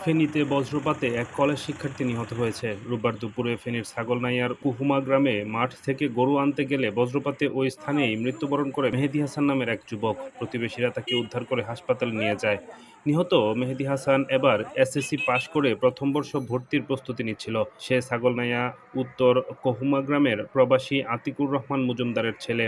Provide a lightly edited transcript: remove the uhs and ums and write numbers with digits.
ফেনীতে বজ্রপাতে এক কলেজ শিক্ষার্থী নিহত হয়েছে। রোববার দুপুরে ফেনীর ছাগলনাইয়ার কুহুমা গ্রামে মাঠ থেকে গরু আনতে গেলে বজ্রপাতে ওই স্থানেই মৃত্যুবরণ করে মেহেদী হাসান নামের এক যুবক। প্রতিবেশীরা তাকে উদ্ধার করে হাসপাতালে নিয়ে যায়। নিহত মেহেদী হাসান এবার এসএসসি পাশ করে প্রথম বর্ষ ভর্তির প্রস্তুতি নিচ্ছিল। সে ছাগলনাইয়া উত্তর কহুমা গ্রামের প্রবাসী আতিকুর রহমান মজুমদারের ছেলে।